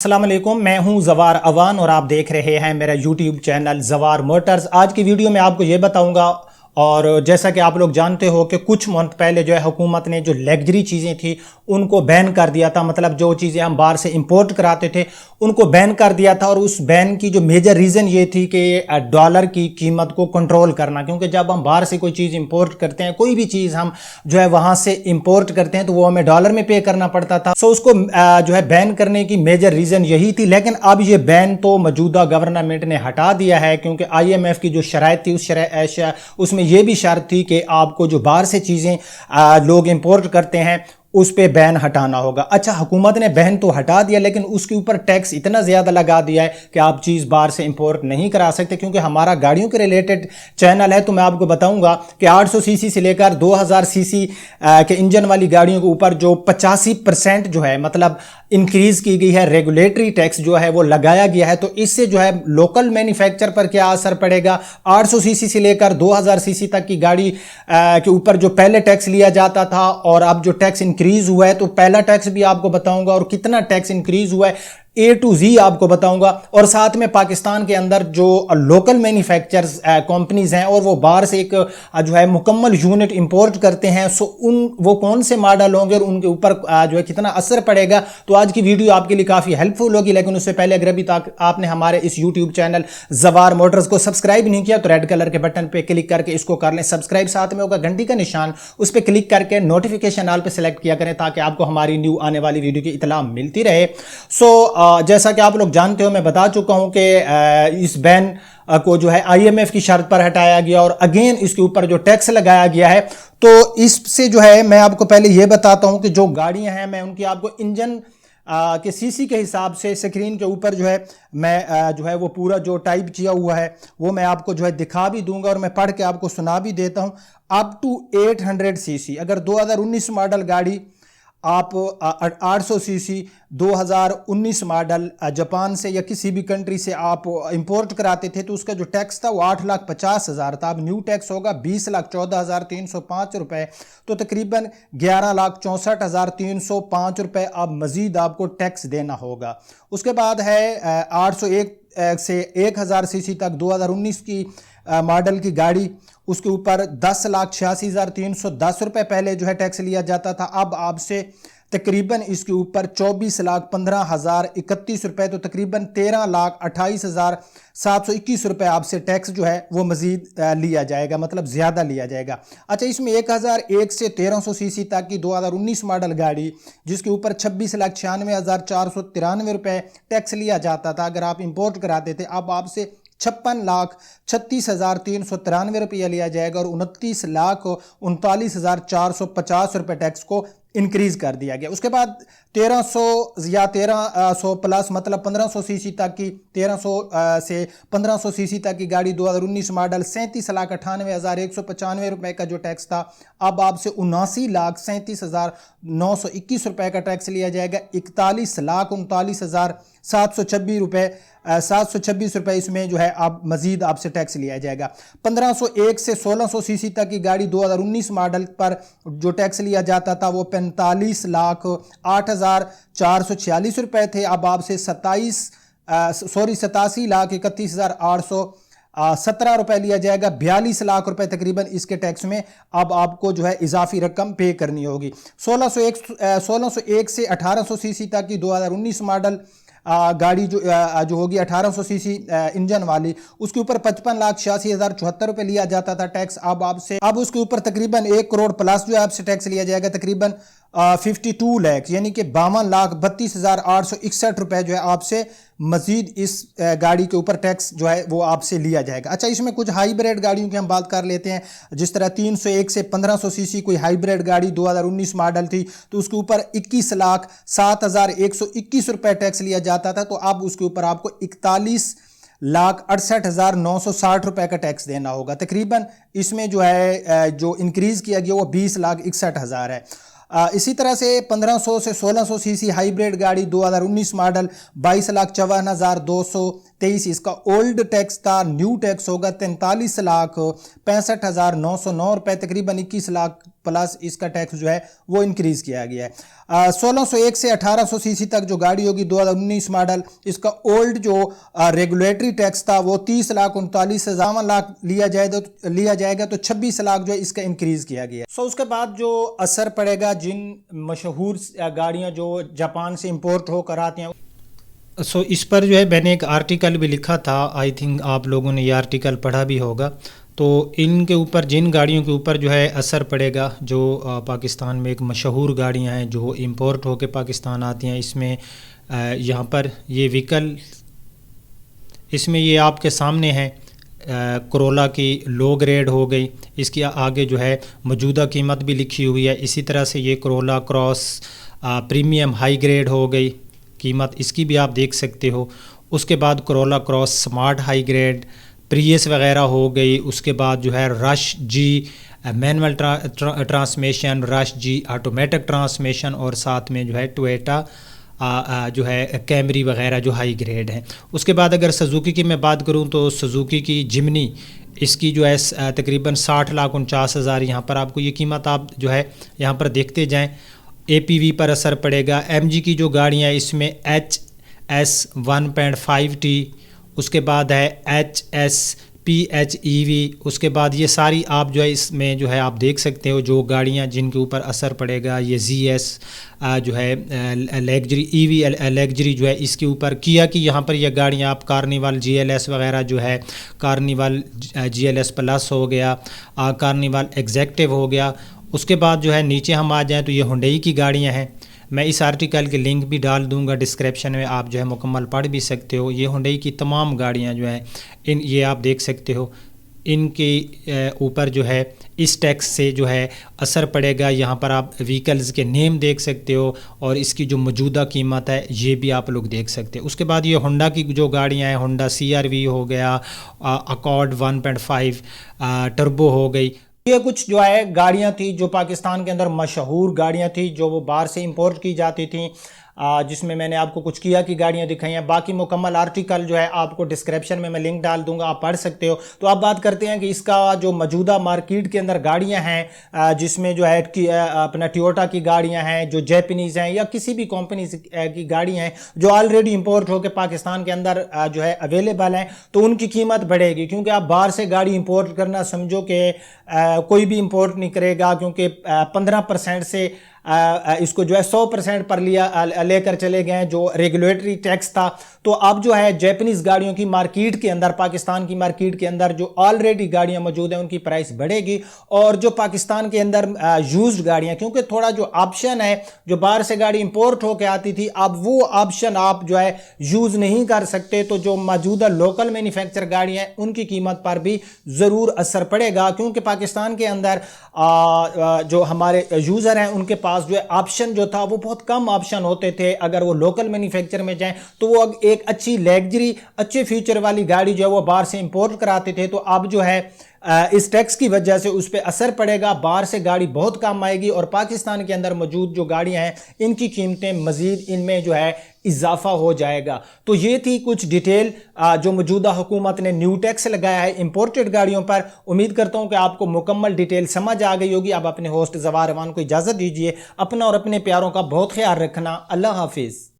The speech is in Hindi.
अस्सलाम वालेकुम, मैं हूं जवार अवान और आप देख रहे हैं मेरा यूट्यूब चैनल जवार मोटर्स। आज की वीडियो में आपको ये बताऊंगा और जैसा कि आप लोग जानते हो कि कुछ मंथ पहले जो है हुकूमत ने जो लग्जरी चीज़ें थी उनको बैन कर दिया था। मतलब जो चीज़ें हम बाहर से इंपोर्ट कराते थे उनको बैन कर दिया था और उस बैन की जो मेजर रीज़न ये थी कि डॉलर की कीमत को कंट्रोल करना, क्योंकि जब हम बाहर से कोई चीज़ इंपोर्ट करते हैं, कोई भी चीज़ हम जो है वहाँ से इंपोर्ट करते हैं तो वो हमें डॉलर में पे करना पड़ता था। सो उसको जो है बैन करने की मेजर रीज़न यही थी। लेकिन अब ये बैन तो मौजूदा गवर्नमेंट ने हटा दिया है, क्योंकि IMF की जो शराइत थी उसमें ये भी शर्त थी कि आपको जो बाहर से चीज़ें लोग इंपोर्ट करते हैं उस पे बैन हटाना होगा। अच्छा, हुकूमत ने बैन तो हटा दिया लेकिन उसके ऊपर टैक्स इतना ज़्यादा लगा दिया है कि आप चीज़ बाहर से इंपोर्ट नहीं करा सकते। क्योंकि हमारा गाड़ियों के रिलेटेड चैनल है तो मैं आपको बताऊंगा कि 800 सीसी से लेकर 2000 सीसी के इंजन वाली गाड़ियों के ऊपर जो 85% जो है मतलब इंक्रीज की गई है, रेगुलेटरी टैक्स जो है वो लगाया गया है। तो इससे जो है लोकल मैन्युफैक्चर पर क्या असर पड़ेगा, 800 सीसी से लेकर 2000 सीसी तक की गाड़ी के ऊपर जो पहले टैक्स लिया जाता था और अब जो टैक्स इंक्रीज हुआ है, तो पहला टैक्स भी आपको बताऊंगा और कितना टैक्स इंक्रीज हुआ है A to Z आपको बताऊंगा। और साथ में पाकिस्तान के अंदर जो लोकल मैन्युफैक्चरर्स कंपनीज हैं और वो बाहर से एक जो है मुकम्मल यूनिट इंपोर्ट करते हैं, सो वो कौन से मॉडल होंगे और उनके ऊपर जो है कितना असर पड़ेगा। तो आज की वीडियो आपके लिए काफ़ी हेल्पफुल होगी। लेकिन उससे पहले अगर अभी तक आपने हमारे इस यूट्यूब चैनल जवार मोटर्स को सब्सक्राइब नहीं किया तो रेड कलर के बटन पर क्लिक करके इसको कर लें सब्सक्राइब। साथ में होगा घंटी का निशान, उस पर क्लिक करके नोटिफिकेशन ऑल पे सेलेक्ट किया करें ताकि आपको हमारी न्यू आने वाली वीडियो की इतला मिलती रहे। जैसा कि आप लोग जानते हो, मैं बता चुका हूं कि इस बैन को जो है IMF की शर्त पर हटाया गया और अगेन इसके ऊपर जो टैक्स लगाया गया है। तो इससे जो है मैं आपको पहले ये बताता हूं कि जो गाड़ियां हैं मैं उनकी आपको इंजन के सीसी के हिसाब से स्क्रीन के ऊपर जो है मैं जो है वो पूरा जो टाइप किया हुआ है वो मैं आपको जो है दिखा भी दूंगा और मैं पढ़ के आपको सुना भी देता हूं। अप टू 800 सीसी अगर 2019 मॉडल गाड़ी आप 800 सीसी 2019 मॉडल जापान से या किसी भी कंट्री से आप इंपोर्ट कराते थे तो उसका जो टैक्स था वो 8,50,000 था। अब न्यू टैक्स होगा 20,14,305 रुपए, तो तकरीबन 11,64,305 रुपए अब मजीद आपको टैक्स देना होगा। उसके बाद है 801 से 1000 सीसी तक 2019 की मॉडल की गाड़ी, उसके ऊपर 10,86,310 रुपए पहले जो है टैक्स लिया जाता था। अब आपसे तकरीबन इसके ऊपर 24,15,031 रुपए, तो तकरीबन 13,28,721 रुपए आपसे टैक्स जो है वो मजीद लिया जाएगा, मतलब ज़्यादा लिया जाएगा। अच्छा, इसमें 1001 से 1300 सीसी तक की 2019 मॉडल गाड़ी जिसके ऊपर 26,96,493 रुपए टैक्स लिया जाता था अगर आप इंपोर्ट कराते थे, अब आपसे 56,36,393 रुपया लिया जाएगा और 29,39,450 रुपए टैक्स को इंक्रीज कर दिया गया। उसके बाद 1300 या 1300 प्लस मतलब 1500 सीसी तक की 1300 से 1500 सीसी तक की गाड़ी 2019 मॉडल 37,98,195 रुपए का जो टैक्स था अब आपसे 79,37,921 रुपए का टैक्स लिया जाएगा। 41,39,726 रुपए 726 रुपए इसमें जो है आप मजीद आपसे टैक्स लिया जाएगा। 1501 से 1600 सीसी तक की गाड़ी 2019 मॉडल पर जो टैक्स लिया जाता था वो 45,08,446 रुपए थे, अब आपसे 87,31,817 रुपए लिया जाएगा। 42 लाख रुपए तकरीबन इसके टैक्स में अब आपको जो है इजाफी रकम पे करनी होगी। 1601 से 1800 सीसी तक की 2019 मॉडल गाड़ी जो होगी 1800 सीसी इंजन वाली, उसके ऊपर 55,86,074 रुपए लिया जाता था टैक्स। अब उसके ऊपर तकरीबन 1 करोड़ प्लस जो है आपसे टैक्स लिया जाएगा, तकरीबन 52 लाख यानी कि 52,32,861 रुपए जो है आपसे मजीद इस गाड़ी के ऊपर टैक्स जो है वो आपसे लिया जाएगा। अच्छा, इसमें कुछ हाइब्रिड गाड़ियों की हम बात कर लेते हैं। जिस तरह 301 से 1500 सीसी कोई हाइब्रिड गाड़ी 2019 मॉडल थी तो उसके ऊपर 21,07,121 रुपए टैक्स लिया जाता था, तो अब उसके ऊपर आपको 41,68,960 रुपए का टैक्स देना होगा। तकरीबन इसमें जो है जो इंक्रीज किया गया वो 20,61,000 है। इसी तरह से 1500 से 1600 सीसी हाइब्रिड गाड़ी 2019 मॉडल 22,54,200 23 इसका ओल्ड टैक्स था। न्यू टैक्स होगा 43,65,909 रुपये, तकरीबन 21 लाख प्लस इसका टैक्स जो है वो इंक्रीज़ किया गया है। 1601 से 1800 सीसी तक जो गाड़ी होगी 2019 मॉडल, इसका ओल्ड जो रेगुलेटरी टैक्स था वो 30,39,000 लाख लिया जाएगा तो 26 लाख जो है इसका इंक्रीज़ किया गया। सो उसके बाद जो असर पड़ेगा जिन मशहूर गाड़ियाँ जो जापान से इंपोर्ट होकर आती हैं, सो इस पर जो है मैंने एक आर्टिकल भी लिखा था, आई थिंक आप लोगों ने ये आर्टिकल पढ़ा भी होगा। तो इनके ऊपर, जिन गाड़ियों के ऊपर जो है असर पड़ेगा, जो पाकिस्तान में एक मशहूर गाड़ियां हैं जो इंपोर्ट होकर पाकिस्तान आती हैं, इसमें यहाँ पर ये व्हीकल, इसमें ये आपके सामने है कोरोला की लो ग्रेड हो गई, इसकी आगे जो है मौजूदा कीमत भी लिखी हुई है। इसी तरह से ये Corolla cross premium high grade हो गई, कीमत इसकी भी आप देख सकते हो। उसके बाद Corolla Cross smart high grade, Prius वगैरह हो गई। उसके बाद जो है Rush G manual transmission, Rush G automatic transmission, और साथ में जो है टोयोटा जो है कैमरी वगैरह जो हाई ग्रेड है। उसके बाद अगर सुजुकी की मैं बात करूं तो सुजुकी की जिमनी, इसकी जो है तकरीबन 60,49,000 यहाँ पर आपको ये कीमत आप जो है यहाँ पर देखते जाएं। APV पर असर पड़ेगा। MG की जो गाड़ियाँ इसमें HS 1.5T, उसके बाद है HS PHEV, उसके बाद ये सारी आप जो है इसमें जो है आप देख सकते हो जो गाड़ियाँ जिनके ऊपर असर पड़ेगा। ये ZS जो है लग्जरी EV लग्जरी जो है इसके ऊपर, किया कि यहाँ पर ये गाड़ियाँ आप कार्निवल GLS वगैरह जो है, कार्निवल GLS प्लस हो गया, कार्निवल एग्जेक्टिव हो गया। उसके बाद जो है नीचे हम आ जाएं तो ये हुंडई की गाड़ियां हैं। मैं इस आर्टिकल के लिंक भी डाल दूंगा डिस्क्रिप्शन में, आप जो है मुकम्मल पढ़ भी सकते हो। ये हुंडई की तमाम गाड़ियां जो हैं ये आप देख सकते हो, इनके ऊपर जो है इस टैक्स से जो है असर पड़ेगा। यहाँ पर आप व्हीकल्स के नेम देख सकते हो और इसकी जो मौजूदा कीमत है ये भी आप लोग देख सकते हो। उसके बाद ये होंडा की जो गाड़ियाँ हैं, होंडा CR-V हो गया, अकॉर्ड 1.5 टर्बो हो गई, ये कुछ जो है गाड़ियां थी जो पाकिस्तान के अंदर मशहूर गाड़ियां थी जो वो बाहर से इंपोर्ट की जाती थी, जिसमें मैंने आपको कुछ किया की गाड़ियां दिखाई हैं। बाकी मुकम्मल आर्टिकल जो है आपको डिस्क्रिप्शन में मैं लिंक डाल दूंगा, आप पढ़ सकते हो। तो आप बात करते हैं कि इसका जो मौजूदा मार्केट के अंदर गाड़ियां हैं, जिसमें जो है कि अपना टोयोटा की गाड़ियां हैं जो जैपनीज़ हैं या किसी भी कंपनी की गाड़ियां हैं जो ऑलरेडी इंपोर्ट होकर पाकिस्तान के अंदर जो है अवेलेबल हैं, तो उनकी कीमत बढ़ेगी। क्योंकि आप बाहर से गाड़ी इंपोर्ट करना समझो कि कोई भी इंपोर्ट नहीं करेगा, क्योंकि 15% से इसको जो है 100% पर लेकर चले गए जो रेगुलेटरी टैक्स था। तो अब जो है जापानीज गाड़ियों की मार्केट के अंदर, पाकिस्तान की मार्केट के अंदर जो ऑलरेडी गाड़ियां मौजूद हैं उनकी प्राइस बढ़ेगी। और जो पाकिस्तान के अंदर यूज्ड गाड़ियां, क्योंकि थोड़ा जो ऑप्शन है, जो बाहर से गाड़ी इंपोर्ट होकर आती थी, अब वो ऑप्शन आप जो है यूज नहीं कर सकते। तो जो मौजूदा लोकल मैन्युफैक्चर गाड़ियां हैं उनकी कीमत पर भी जरूर असर पड़ेगा, क्योंकि पाकिस्तान के अंदर जो हमारे यूजर हैं उनके पास जो है ऑप्शन जो था वो बहुत कम ऑप्शन होते थे। अगर वो लोकल मैन्युफैक्चर में जाएं तो वो एक अच्छी लग्जरी, अच्छे फीचर वाली गाड़ी जो है वो बाहर से इंपोर्ट कराते थे। तो अब जो है इस टैक्स की वजह से उस पर असर पड़ेगा, बाहर से गाड़ी बहुत कम आएगी और पाकिस्तान के अंदर मौजूद जो गाड़ियां हैं इनकी कीमतें मजीद इनमें जो है इजाफा हो जाएगा। तो ये थी कुछ डिटेल जो मौजूदा हुकूमत ने न्यू टैक्स लगाया है इंपोर्टेड गाड़ियों पर। उम्मीद करता हूं कि आपको मुकम्मल डिटेल समझ आ गई होगी। अब अपने होस्ट ज़वार अवान को इजाज़त दीजिए। अपना और अपने प्यारों का बहुत ख्याल रखना। अल्लाह हाफिज़।